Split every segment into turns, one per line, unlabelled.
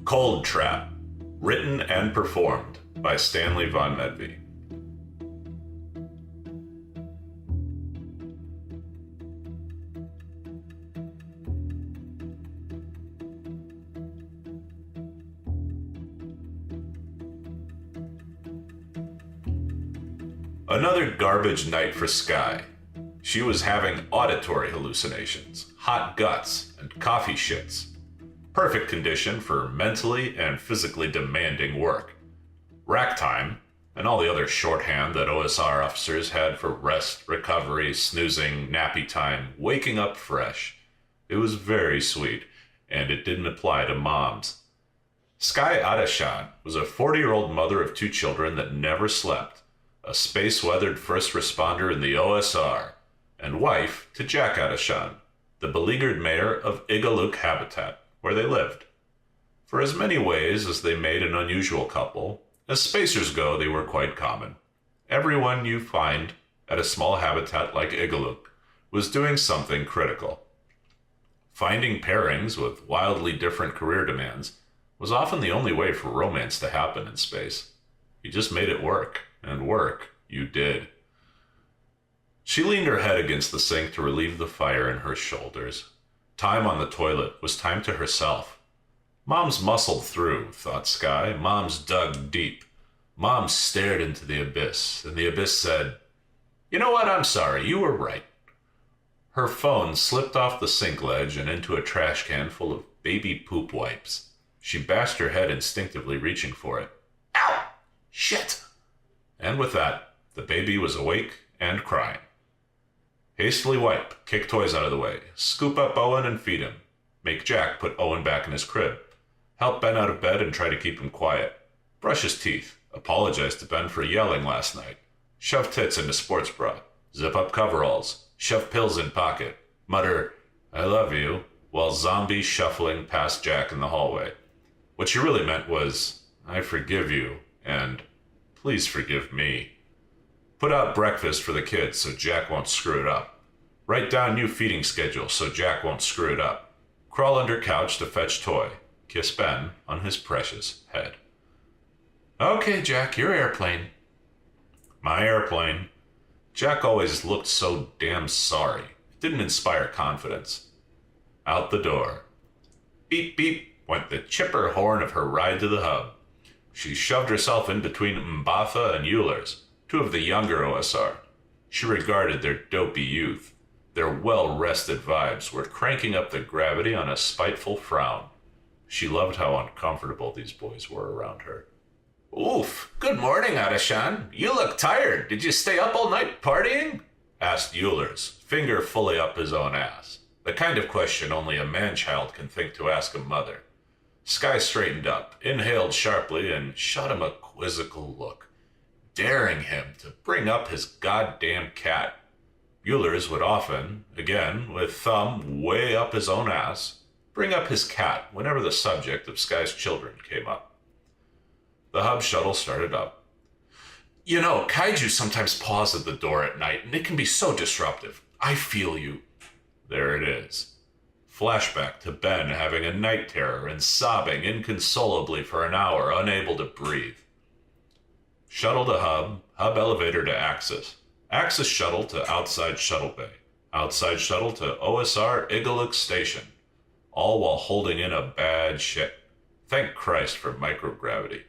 Cold Trap, written and performed by Stanley Von Medvey. Another garbage night for Skye. She was having auditory hallucinations, hot guts, and coffee shits. Perfect condition for mentally and physically demanding work. Rack time, and all the other shorthand that OSR officers had for rest, recovery, snoozing, nappy time, waking up fresh. It was very sweet, and it didn't apply to moms. Skye Adashan was a 40-year-old mother of 2 children that never slept, a space-weathered first responder in the OSR, and wife to Jack Adashan, the beleaguered mayor of Igaluk Habitat, where they lived. For as many ways as they made an unusual couple, as spacers go, they were quite common. Everyone you find at a small habitat like Igaluk was doing something critical. Finding pairings with wildly different career demands was often the only way for romance to happen in space. You just made it work, and work you did. She leaned her head against the sink to relieve the fire in her shoulders. Time on the toilet was time to herself. Mom's muscled through, thought Skye. Mom's dug deep. Mom stared into the abyss, and the abyss said, "You know what? I'm sorry. You were right." Her phone slipped off the sink ledge and into a trash can full of baby poop wipes. She bashed her head instinctively, reaching for it. Ow! Shit! And with that, the baby was awake and crying. Hastily wipe, kick toys out of the way, scoop up Owen and feed him, make Jack put Owen back in his crib, help Ben out of bed and try to keep him quiet, brush his teeth, apologize to Ben for yelling last night, shove tits into sports bra, zip up coveralls, shove pills in pocket, mutter, "I love you," while zombie shuffling past Jack in the hallway. What she really meant was, "I forgive you," and "Please forgive me." Put out breakfast for the kids so Jack won't screw it up. Write down new feeding schedule so Jack won't screw it up. Crawl under couch to fetch toy. Kiss Ben on his precious head. "Okay, Jack, your airplane." My airplane. Jack always looked so damn sorry. It didn't inspire confidence. Out the door. Beep, beep, went the chipper horn of her ride to the hub. She shoved herself in between Mbatha and Eulers, 2 of the younger OSR. She regarded their dopey youth. Their well-rested vibes were cranking up the gravity on a spiteful frown. She loved how uncomfortable these boys were around her. "Oof, good morning, Adashan. You look tired. Did you stay up all night partying?" asked Eulers, finger fully up his own ass. The kind of question only a man-child can think to ask a mother. Skye straightened up, inhaled sharply, and shot him a quizzical look, daring him to bring up his goddamn cat. Eulers would often, again, with thumb way up his own ass, bring up his cat whenever the subject of Skye's children came up. The hub shuttle started up. "You know, kaiju sometimes pause at the door at night, and it can be so disruptive. I feel you." There it is. Flashback to Ben having a night terror and sobbing inconsolably for an hour, unable to breathe. Shuttle to hub, hub elevator to Axis, Axis shuttle to outside shuttle bay, outside shuttle to OSR Igaluk Station, all while holding in a bad shit. Thank Christ for microgravity.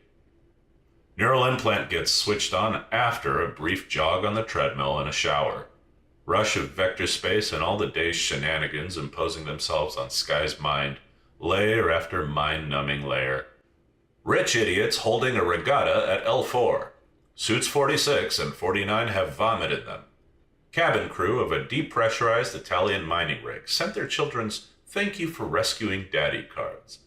Neural implant gets switched on after a brief jog on the treadmill and a shower. Rush of vector space and all the day's shenanigans imposing themselves on Skye's mind, layer after mind-numbing layer. Rich idiots holding a regatta at L4. Suits 46 and 49 have vomit in them. Cabin crew of a depressurized Italian mining rig sent their children's "thank you for rescuing daddy" cards.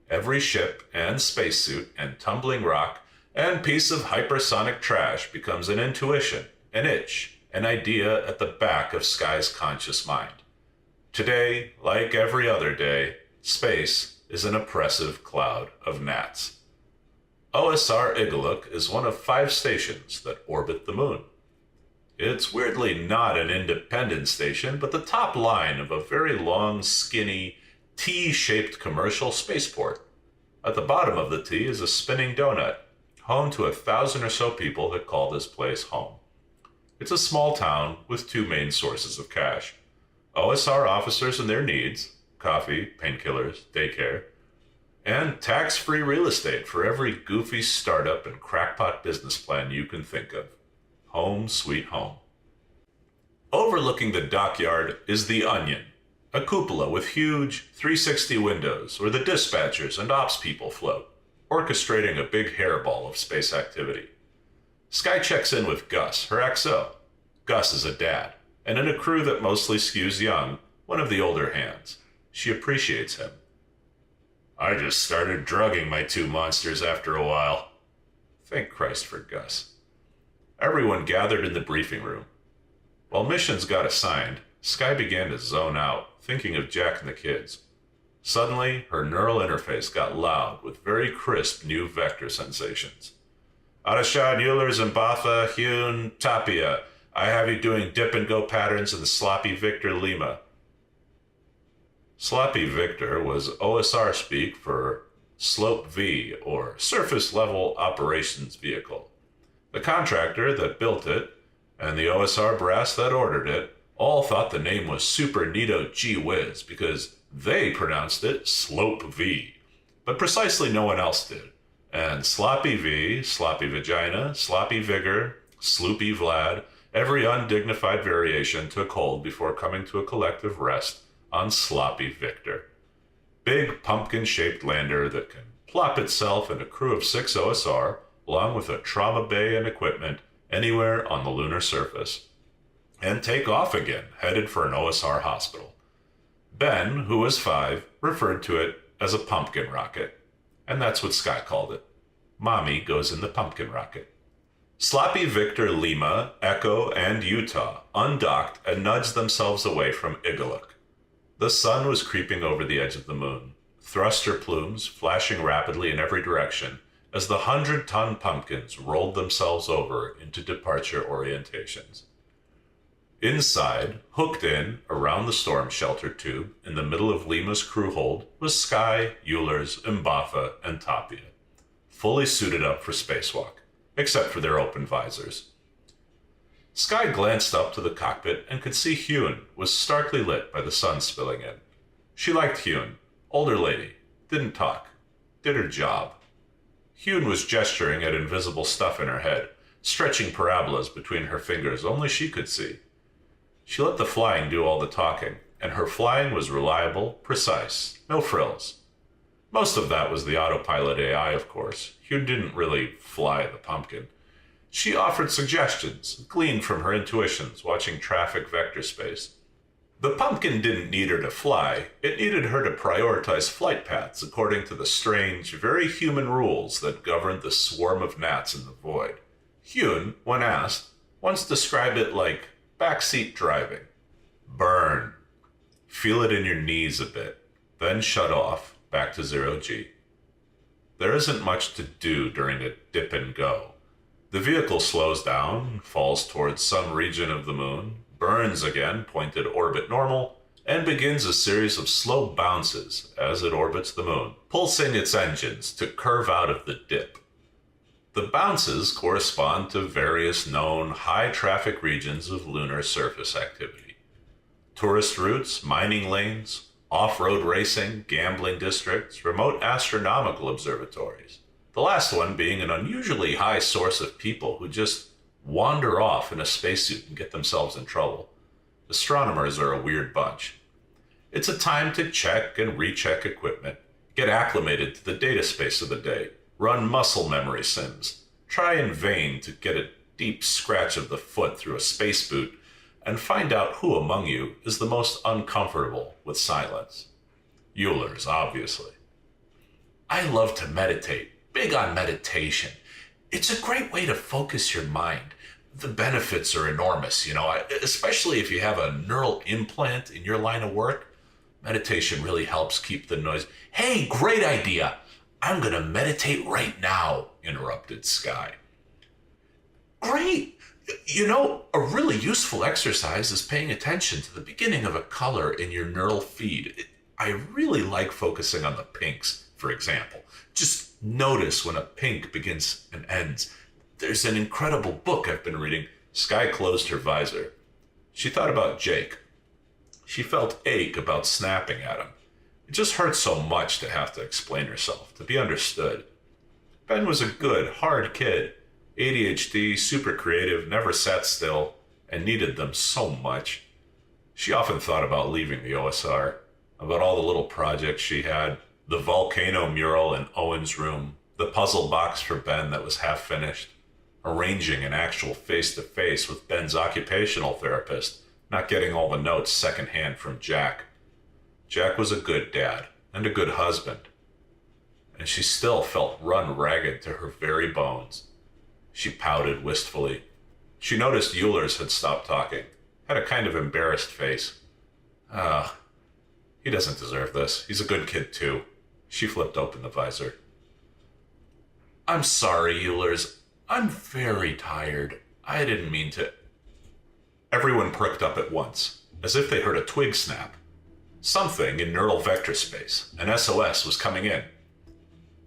Every ship and spacesuit and tumbling rock and piece of hypersonic trash becomes an intuition, an itch, an idea at the back of Skye's conscious mind. Today, like every other day, space is an oppressive cloud of gnats. OSR Igaluk is one of 5 stations that orbit the moon. It's weirdly not an independent station, but the top line of a very long, skinny, T-shaped commercial spaceport. At the bottom of the T is a spinning donut, home to 1,000 or so people that call this place home. It's a small town with two main sources of cash: OSR officers and their needs, coffee, painkillers, daycare, and tax-free real estate for every goofy startup and crackpot business plan you can think of. Home sweet home. Overlooking the dockyard is the Onion, a cupola with huge 360 windows where the dispatchers and ops people float, orchestrating a big hairball of space activity. Sky checks in with Gus, her XO. Gus is a dad, and in a crew that mostly skews young, one of the older hands. She appreciates him. I just started drugging my two monsters after a while. Thank Christ for Gus. Everyone gathered in the briefing room. While missions got assigned, Sky began to zone out, thinking of Jack and the kids. Suddenly, her neural interface got loud with very crisp new vector sensations. Adashad, Euler, Zimbatha, Hune, Tapia. I have you doing dip and go patterns in the Sloppy Victor Lima. Sloppy Victor was OSR speak for Slope V, or Surface Level Operations Vehicle. The contractor that built it and the OSR brass that ordered it all thought the name was super neato gee whiz because they pronounced it Slope V, but precisely no one else did. And Sloppy V, Sloppy Vagina, Sloppy Vigor, Sloopy Vlad, every undignified variation took hold before coming to a collective rest on Sloppy Victor. Big pumpkin-shaped lander that can plop itself and a crew of 6 OSR, along with a trauma bay and equipment, anywhere on the lunar surface, and take off again, headed for an OSR hospital. Ben, who was 5, referred to it as a pumpkin rocket, and that's what Sky called it. Mommy goes in the pumpkin rocket. Sloppy Victor Lima, Echo, and Utah undocked and nudged themselves away from Igaluk. The sun was creeping over the edge of the moon, thruster plumes flashing rapidly in every direction as the 100-ton pumpkins rolled themselves over into departure orientations. Inside, hooked in around the storm shelter tube in the middle of Lima's crew hold, was Sky, Euler's, Mbatha, and Tapia, fully suited up for spacewalk, except for their open visors. Sky glanced up to the cockpit and could see Hune was starkly lit by the sun spilling in. She liked Hune, older lady, didn't talk, did her job. Hune was gesturing at invisible stuff in her head, stretching parabolas between her fingers only she could see. She let the flying do all the talking, and her flying was reliable, precise, no frills. Most of that was the autopilot AI, of course. Hune didn't really fly the pumpkin. She offered suggestions, gleaned from her intuitions, watching traffic vector space. The pumpkin didn't need her to fly, it needed her to prioritize flight paths according to the strange, very human rules that governed the swarm of gnats in the void. Hune, when asked, once described it like backseat driving. Burn. Feel it in your knees a bit, then shut off, back to 0G. There isn't much to do during a dip and go. The vehicle slows down, falls towards some region of the moon, burns again, pointed orbit normal, and begins a series of slow bounces as it orbits the moon, pulsing its engines to curve out of the dip. The bounces correspond to various known high-traffic regions of lunar surface activity. Tourist routes, mining lanes, off-road racing, gambling districts, remote astronomical observatories. The last one being an unusually high source of people who just wander off in a spacesuit and get themselves in trouble. Astronomers are a weird bunch. It's a time to check and recheck equipment, get acclimated to the data space of the day, run muscle memory sims, try in vain to get a deep scratch of the foot through a space boot, and find out who among you is the most uncomfortable with silence. Euler's, obviously. I love to meditate. Big on meditation. It's a great way to focus your mind. The benefits are enormous, especially if you have a neural implant in your line of work. Meditation really helps keep the noise. Hey, great idea. I'm going to meditate right now, interrupted Sky. Great. A really useful exercise is paying attention to the beginning of a color in your neural feed. I really like focusing on the pinks for example. Just notice when a pink begins and ends. There's an incredible book I've been reading. Sky closed her visor. She thought about Jake. She felt ache about snapping at him. It just hurt so much to have to explain herself, to be understood. Ben was a good, hard kid. ADHD, super creative, never sat still, and needed them so much. She often thought about leaving the OSR, about all the little projects she had, the volcano mural in Owen's room, the puzzle box for Ben that was half finished, arranging an actual face-to-face with Ben's occupational therapist, not getting all the notes secondhand from Jack. Jack was a good dad and a good husband, and she still felt run ragged to her very bones. She pouted wistfully. She noticed Eulers had stopped talking, had a kind of embarrassed face. He doesn't deserve this. He's a good kid too. She flipped open the visor. I'm sorry, Eulers. I'm very tired. I didn't mean to. Everyone perked up at once, as if they heard a twig snap. Something in neural vector space, an SOS, was coming in.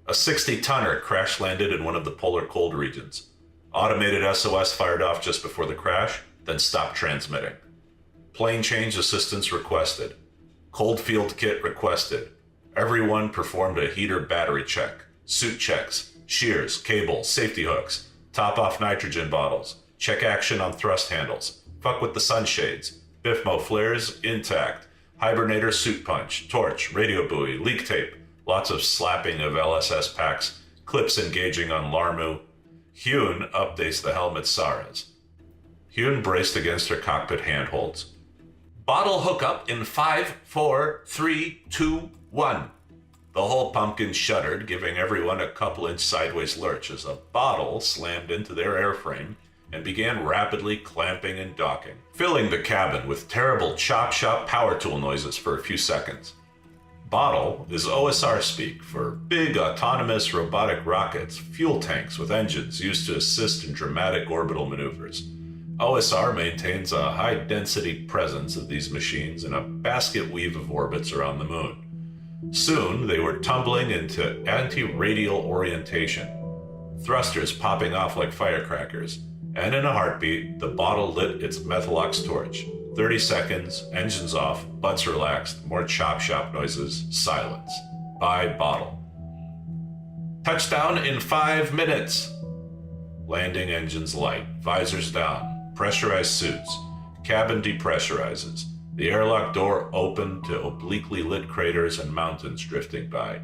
A 60-tonner crash-landed in one of the polar cold regions. Automated SOS fired off just before the crash, then stopped transmitting. Plane change assistance requested. Cold field kit requested. Everyone performed a heater battery check. Suit checks, shears, cables, safety hooks. Top off nitrogen bottles. Check action on thrust handles. Fuck with the sunshades. Biffmo flares intact. Hibernator suit punch. Torch. Radio buoy. Leak tape. Lots of slapping of LSS packs. Clips engaging on Larmu. Hyun updates the helmet SARAs. Hyun braced against her cockpit handholds. Bottle hookup in 5, 4, 3, 2, 1. The whole pumpkin shuddered, giving everyone a couple-inch sideways lurch as a bottle slammed into their airframe and began rapidly clamping and docking, filling the cabin with terrible chop-shop power tool noises for a few seconds. Bottle is OSR speak for big autonomous robotic rockets, fuel tanks with engines used to assist in dramatic orbital maneuvers. OSR maintains a high-density presence of these machines in a basket weave of orbits around the moon. Soon, they were tumbling into anti-radial orientation, thrusters popping off like firecrackers, and in a heartbeat, the bottle lit its Methalox torch. 30 seconds, engines off, butts relaxed, more chop-shop noises, silence. Bye, bottle. Touchdown in 5 minutes! Landing engines light, visors down, pressurized suits. Cabin depressurizes. The airlock door opened to obliquely lit craters and mountains drifting by.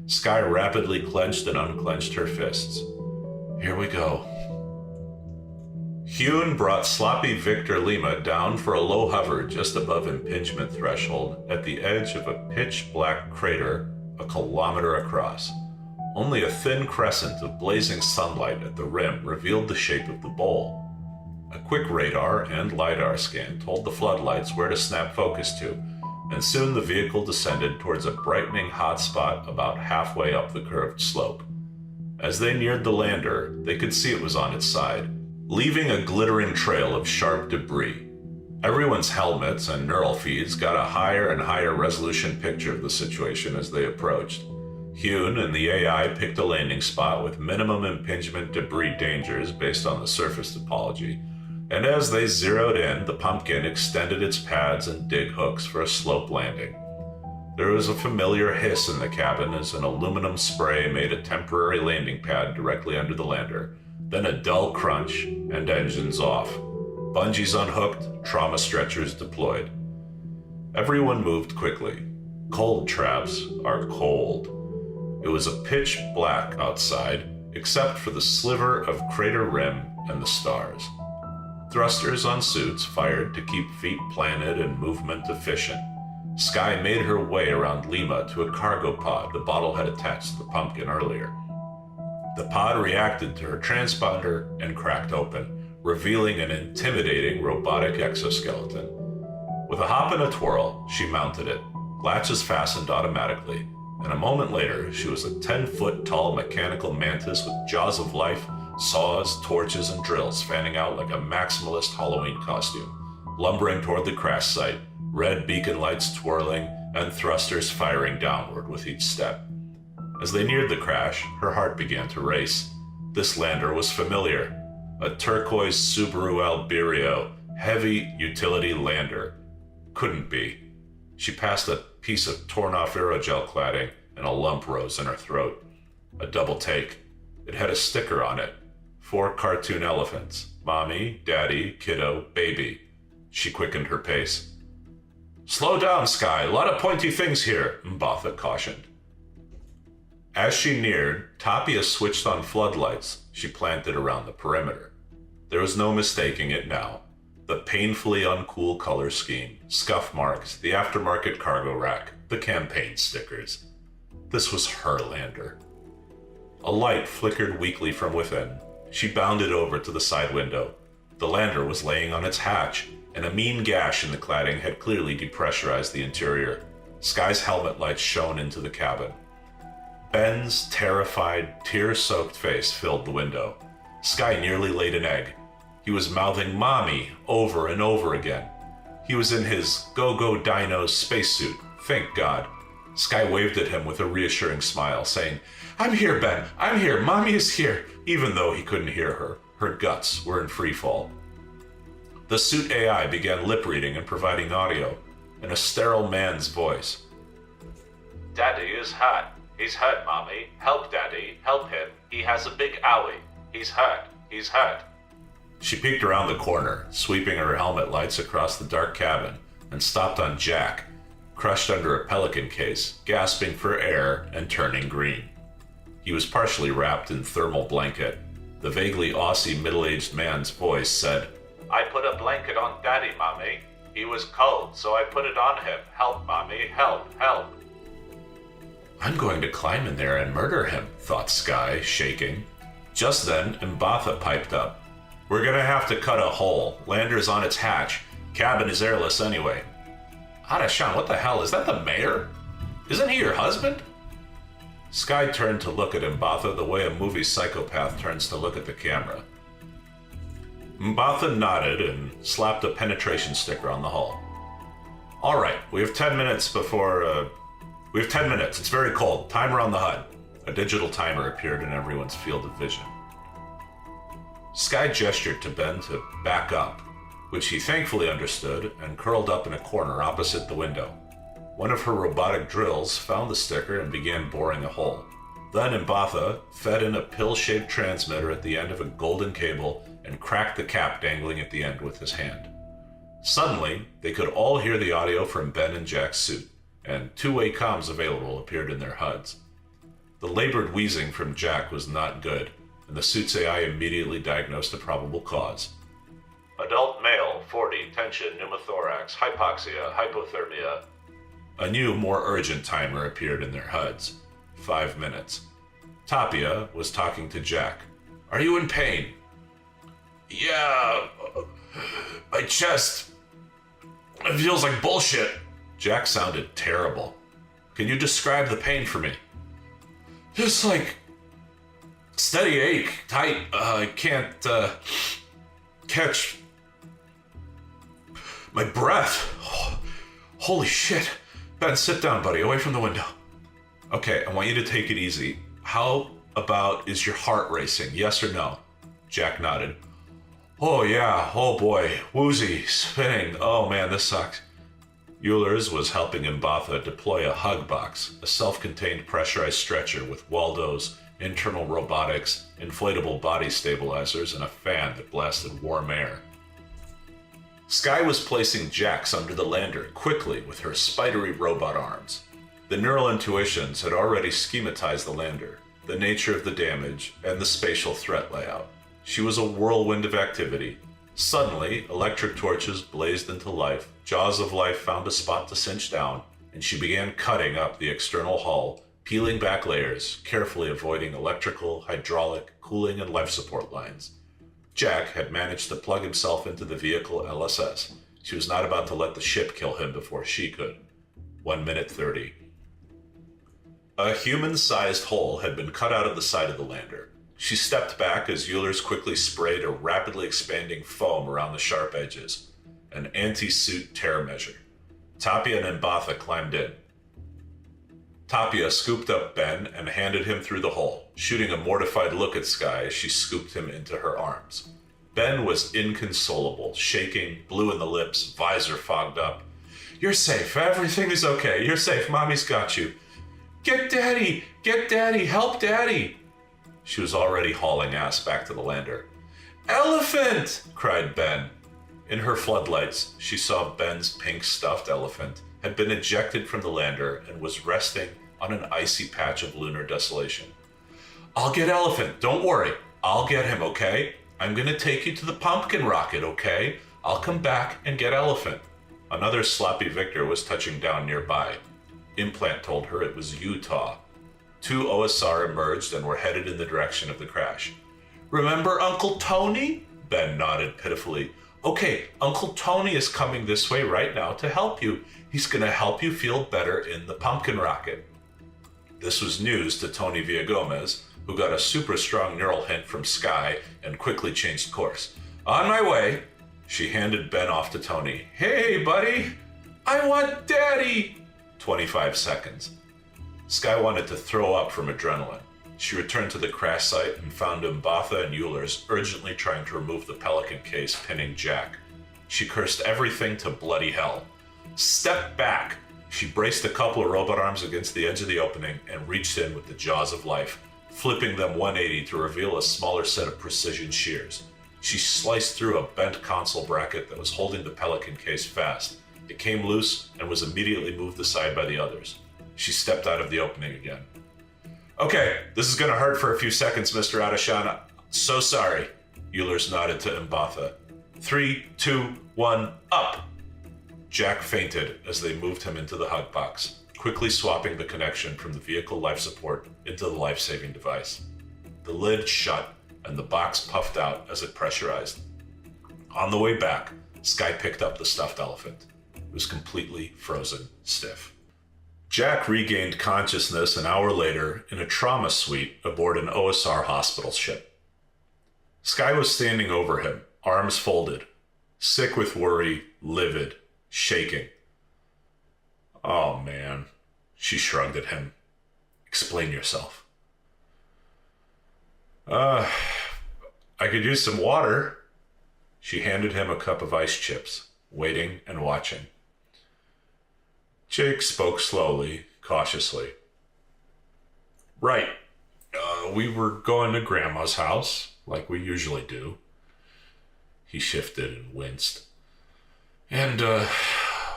Sky rapidly clenched and unclenched her fists. Here we go. Hyun brought sloppy Victor Lima down for a low hover just above impingement threshold at the edge of a pitch-black crater a kilometer across. Only a thin crescent of blazing sunlight at the rim revealed the shape of the bowl. A quick radar and LiDAR scan told the floodlights where to snap focus to, and soon the vehicle descended towards a brightening hot spot about halfway up the curved slope. As they neared the lander, they could see it was on its side, leaving a glittering trail of sharp debris. Everyone's helmets and neural feeds got a higher and higher resolution picture of the situation as they approached. Hyun and the AI picked a landing spot with minimum impingement debris dangers based on the surface topology, and as they zeroed in, the pumpkin extended its pads and dig hooks for a slope landing. There was a familiar hiss in the cabin as an aluminum spray made a temporary landing pad directly under the lander, then a dull crunch, and engines off. Bungees unhooked, trauma stretchers deployed. Everyone moved quickly. Cold traps are cold. It was a pitch black outside, except for the sliver of crater rim and the stars. Thrusters on suits fired to keep feet planted and movement efficient. Sky made her way around Lima to a cargo pod the bottle had attached to the pumpkin earlier. The pod reacted to her transponder and cracked open, revealing an intimidating robotic exoskeleton. With a hop and a twirl, she mounted it. Latches fastened automatically, and a moment later, she was a 10-foot-tall mechanical mantis with jaws of life, saws, torches, and drills fanning out like a maximalist Halloween costume, lumbering toward the crash site, red beacon lights twirling and thrusters firing downward with each step. As they neared the crash, her heart began to race. This lander was familiar. A turquoise Subaru Alberio, heavy utility lander. Couldn't be. She passed a piece of torn-off aerogel cladding, and a lump rose in her throat. A double take. It had a sticker on it. 4 cartoon elephants. Mommy, Daddy, Kiddo, Baby. She quickened her pace. "Slow down, Sky. A lot of pointy things here," Mbatha cautioned. As she neared, Tapia switched on floodlights she planted around the perimeter. There was no mistaking it now. The painfully uncool color scheme, scuff marks, the aftermarket cargo rack, the campaign stickers. This was her lander. A light flickered weakly from within. She bounded over to the side window. The lander was laying on its hatch, and a mean gash in the cladding had clearly depressurized the interior. Sky's helmet lights shone into the cabin. Ben's terrified, tear-soaked face filled the window. Sky nearly laid an egg. He was mouthing "Mommy" over and over again. He was in his Go-Go Dino spacesuit, thank God. Sky waved at him with a reassuring smile, saying, "I'm here, Ben. I'm here. Mommy is here," even though he couldn't hear her. Her guts were in free fall. The suit AI began lip-reading and providing audio in a sterile man's voice. "Daddy is hurt. He's hurt, Mommy. Help, Daddy. Help him. He has a big owie. He's hurt. He's hurt." She peeked around the corner, sweeping her helmet lights across the dark cabin, and stopped on Jack, crushed under a pelican case, gasping for air and turning green. He was partially wrapped in thermal blanket. The vaguely Aussie middle-aged man's voice said, "I put a blanket on Daddy, Mommy. He was cold, so I put it on him. Help, Mommy. Help, help." "I'm going to climb in there and murder him," thought Sky, shaking. Just then, Mbatha piped up. "We're gonna have to cut a hole. Lander's on its hatch. Cabin is airless anyway." "Adashan, what the hell? Is that the mayor? Isn't he your husband?" Sky turned to look at Mbatha the way a movie psychopath turns to look at the camera. Mbatha nodded and slapped a penetration sticker on the hull. "All right, we have 10 minutes before, we have 10 minutes. It's very cold. Timer on the HUD." A digital timer appeared in everyone's field of vision. Sky gestured to Ben to back up, which he thankfully understood, and curled up in a corner opposite the window. One of her robotic drills found the sticker and began boring a hole. Then Mbatha fed in a pill-shaped transmitter at the end of a golden cable and cracked the cap dangling at the end with his hand. Suddenly, they could all hear the audio from Ben and Jack's suit, and two-way comms available appeared in their HUDs. The labored wheezing from Jack was not good, and the suit's AI immediately diagnosed a probable cause. "Adult male, 40, tension, pneumothorax, hypoxia, hypothermia." A new, more urgent timer appeared in their HUDs. 5 minutes. Tapia was talking to Jack. "Are you in pain?" "Yeah, my chest. It feels like bullshit." Jack sounded terrible. "Can you describe the pain for me?" "Just like steady ache, tight. I can't catch my breath. Holy shit. Ben, sit down, buddy, away from the window." "Okay, I want you to take it easy. How about, is your heart racing, yes or no?" Jack nodded. "Oh yeah, oh boy, woozy, spinning. Oh man, this sucks." Euler's was helping Mbatha deploy a hug box, a self-contained pressurized stretcher with Waldo's, internal robotics, inflatable body stabilizers, and a fan that blasted warm air. Sky was placing Jax under the lander quickly with her spidery robot arms. The neural intuitions had already schematized the lander, the nature of the damage, and the spatial threat layout. She was a whirlwind of activity. Suddenly, electric torches blazed into life, jaws of life found a spot to cinch down, and she began cutting up the external hull, peeling back layers, carefully avoiding electrical, hydraulic, cooling, and life support lines. Jack had managed to plug himself into the vehicle LSS. She was not about to let the ship kill him before she could. 1 minute 30. A human-sized hole had been cut out of the side of the lander. She stepped back as Euler's quickly sprayed a rapidly expanding foam around the sharp edges, an anti-suit tear measure. Tapia and Mbatha climbed in. Tapia scooped up Ben and handed him through the hole, shooting a mortified look at Sky as she scooped him into her arms. Ben was inconsolable, shaking, blue in the lips, visor fogged up. "You're safe. Everything is okay. You're safe. Mommy's got you. Get Daddy! Get Daddy! Help Daddy!" She was already hauling ass back to the lander. "Elephant!" cried Ben. In her floodlights, she saw Ben's pink stuffed elephant had been ejected from the lander and was resting on an icy patch of lunar desolation. "I'll get Elephant. Don't worry. I'll get him, okay? I'm gonna take you to the pumpkin rocket, okay? I'll come back and get Elephant." Another sloppy Victor was touching down nearby. Implant told her it was Utah. 2 OSR emerged and were headed in the direction of the crash. "Remember Uncle Tony?" Ben nodded pitifully. "Okay, Uncle Tony is coming this way right now to help you. He's gonna help you feel better in the pumpkin rocket." This was news to Tony Villagomez, who got a super strong neural hint from Sky and quickly changed course. "On my way." She handed Ben off to Tony. "Hey, buddy! I want Daddy!" 25 seconds. Sky wanted to throw up from adrenaline. She returned to the crash site and found Mbatha and Eulers urgently trying to remove the Pelican case pinning Jack. She cursed everything to bloody hell. "Step back!" She braced a couple of robot arms against the edge of the opening and reached in with the jaws of life, flipping them 180 to reveal a smaller set of precision shears. She sliced through a bent console bracket that was holding the Pelican case fast. It came loose and was immediately moved aside by the others. She stepped out of the opening again. "Okay, this is gonna hurt for a few seconds, Mr. Adeshan. So sorry." Eulers nodded to Mbatha. 3, 2, 1, up! Jack fainted as they moved him into the hug box, quickly swapping the connection from the vehicle life support into the life-saving device. The lid shut and the box puffed out as it pressurized. On the way back, Sky picked up the stuffed elephant. It was completely frozen stiff. Jack regained consciousness an hour later in a trauma suite aboard an OSR hospital ship. Sky was standing over him, arms folded, sick with worry, livid, shaking. "Oh, man," she shrugged at him. "Explain yourself." I could use some water." She handed him a cup of ice chips, waiting and watching. Jake spoke slowly, cautiously. "Right. We were going to Grandma's house, like we usually do." He shifted and winced. "And,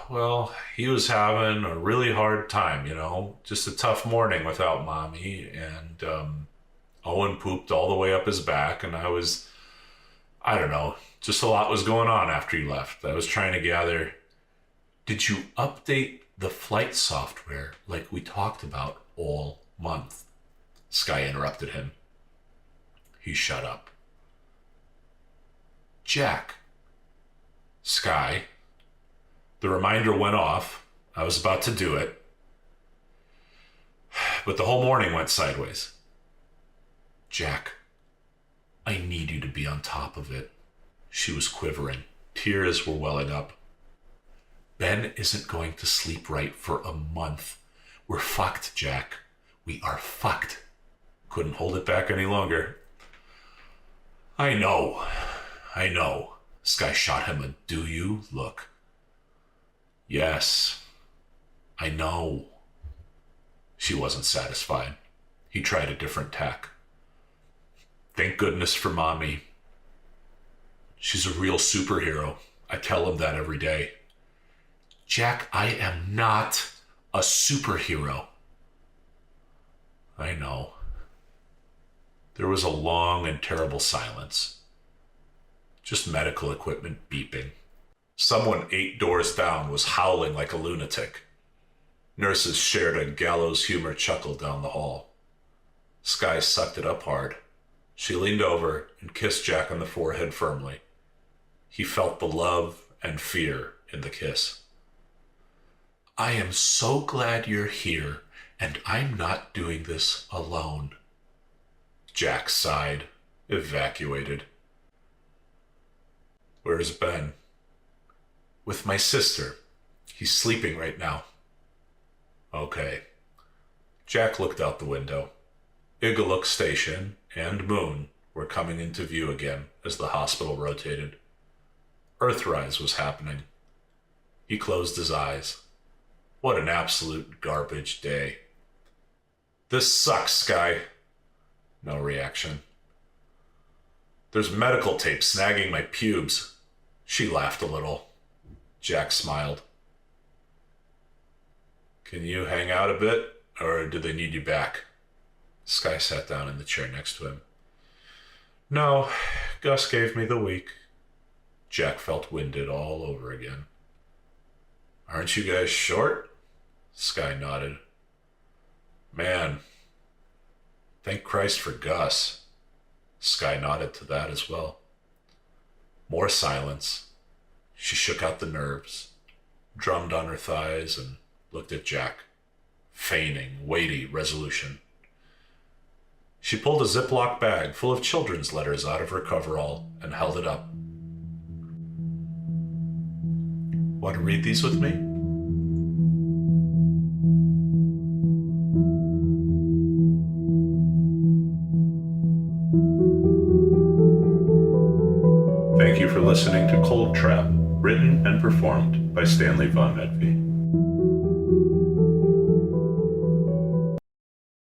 well, he was having a really hard time, just a tough morning without Mommy, and, Owen pooped all the way up his back, and I don't know, just a lot was going on after he left. I was trying to gather." "Did you update the flight software like we talked about all month?" Sky interrupted him. He shut up. "Jack." "Sky." The reminder went off. I was about to do it. But the whole morning went sideways. "Jack, I need you to be on top of it." She was quivering. Tears were welling up. "Ben isn't going to sleep right for a month. We're fucked, Jack. We are fucked." Couldn't hold it back any longer. I know. Sky shot him a "do you" look. "Yes, I know." She wasn't satisfied. He tried a different tack. "Thank goodness for Mommy. She's a real superhero. I tell him that every day." "Jack, I am not a superhero." "I know." There was a long and terrible silence. Just medical equipment beeping. Someone 8 doors down was howling like a lunatic. Nurses shared a gallows humor chuckle down the hall. Sky sucked it up hard. She leaned over and kissed Jack on the forehead firmly. He felt the love and fear in the kiss. "I am so glad you're here, and I'm not doing this alone." Jack sighed, evacuated. "Where's Ben?" "With my sister. He's sleeping right now." "Okay." Jack looked out the window. Igaluk Station and Moon were coming into view again as the hospital rotated. Earthrise was happening. He closed his eyes. What an absolute garbage day. This sucks, Sky. No reaction. There's medical tape snagging my pubes. She laughed a little. Jack smiled. Can you hang out a bit, or do they need you back? Sky sat down in the chair next to him. No, Gus gave me the week. Jack felt winded all over again. Aren't you guys short? Sky nodded. Man, thank Christ for Gus. Sky nodded to that as well. More silence. She shook out the nerves, drummed on her thighs, and looked at Jack, feigning weighty resolution. She pulled a Ziploc bag full of children's letters out of her coverall and held it up. Want to read these with me? Thank you for listening to Cold Trap, written and performed by Stanley Von Medvey.